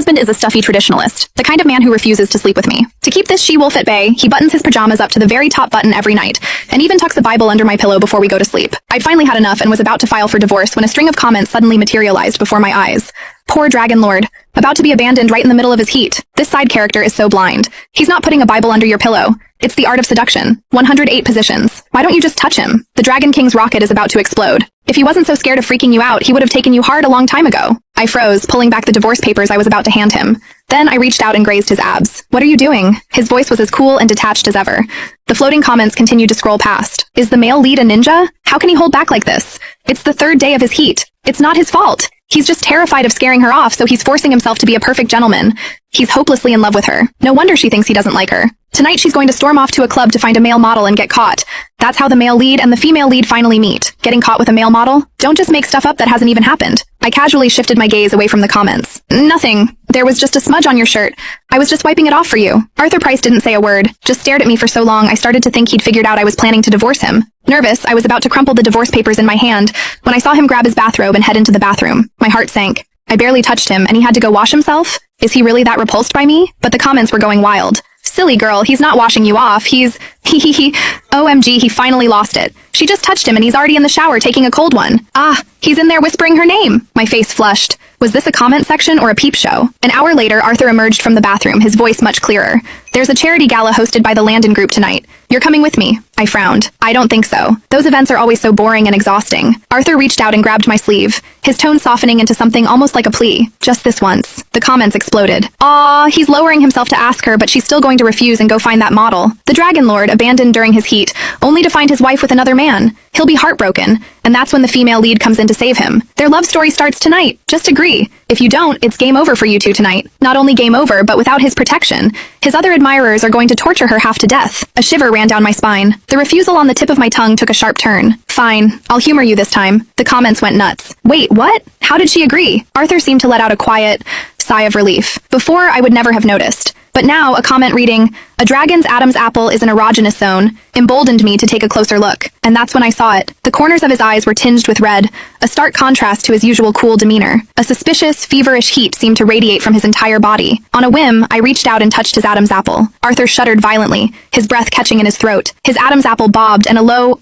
husband is a stuffy traditionalist, the kind of man who refuses to sleep with me. To keep this she-wolf at bay, he buttons his pajamas up to the very top button every night, and even tucks a Bible under my pillow before we go to sleep. I'd finally had enough and was about to file for divorce when a string of comments suddenly materialized before my eyes. Poor Dragon Lord, about to be abandoned right in the middle of his heat. This side character is so blind. He's not putting a Bible under your pillow. It's the art of seduction. 108 positions. Why don't you just touch him? The Dragon King's rocket is about to explode. If he wasn't so scared of freaking you out, he would have taken you hard a long time ago. I froze, pulling back the divorce papers I was about to hand him. Then I reached out and grazed his abs. What are you doing? His voice was as cool and detached as ever. The floating comments continued to scroll past. Is the male lead a ninja? How can he hold back like this? It's the third day of his heat. It's not his fault. He's just terrified of scaring her off, so he's forcing himself to be a perfect gentleman. He's hopelessly in love with her. No wonder she thinks he doesn't like her. Tonight she's going to storm off to a club to find a male model and get caught. That's how the male lead and the female lead finally meet. Getting caught with a male model? Don't just make stuff up that hasn't even happened. I casually shifted my gaze away from the comments. Nothing. There was just a smudge on your shirt. I was just wiping it off for you. Arthur Price didn't say a word, just stared at me for so long I started to think he'd figured out I was planning to divorce him. Nervous, I was about to crumple the divorce papers in my hand when I saw him grab his bathrobe and head into the bathroom. My heart sank. I barely touched him and he had to go wash himself? Is he really that repulsed by me? But the comments were going wild. Silly girl, he's not washing you off, he's... OMG, he finally lost it. She just touched him and he's already in the shower taking a cold one. Ah, he's in there whispering her name. My face flushed. Was this a comment section or a peep show? An hour later, Arthur emerged from the bathroom, his voice much clearer. There's a charity gala hosted by the Landon Group tonight. You're coming with me. I frowned. I don't think so. Those events are always so boring and exhausting. Arthur reached out and grabbed my sleeve, his tone softening into something almost like a plea. Just this once. The comments exploded. Aw, he's lowering himself to ask her, but she's still going to refuse and go find that model. The Dragon Lord, abandoned during his heat, only to find his wife with another man. He'll be heartbroken, and that's when the female lead comes in to save him. Their love story starts tonight. Just agree. If you don't, it's game over for you two tonight. Not only game over, but without his protection. His other admirers are going to torture her half to death. A shiver ran down my spine. The refusal on the tip of my tongue took a sharp turn. Fine, I'll humor you this time. The comments went nuts. Wait, what? How did she agree? Arthur seemed to let out a quiet sigh of relief. Before, I would never have noticed. But now, a comment reading, "A dragon's Adam's apple is an erogenous zone," emboldened me to take a closer look. And that's when I saw it. The corners of his eyes were tinged with red, a stark contrast to his usual cool demeanor. A suspicious, feverish heat seemed to radiate from his entire body. On a whim, I reached out and touched his Adam's apple. Arthur shuddered violently, his breath catching in his throat. His Adam's apple bobbed, and a low,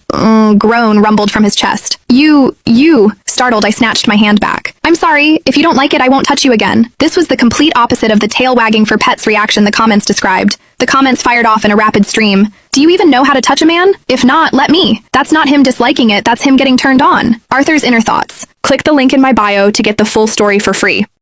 groan rumbled from his chest. You... Startled, I snatched my hand back. I'm sorry. If you don't like it, I won't touch you again. This was the complete opposite of the tail wagging for pets reaction the comments described. The comments fired off in a rapid stream. Do you even know how to touch a man? If not, let me. That's not him disliking it, that's him getting turned on. Arthur's inner thoughts. Click the link in my bio to get the full story for free.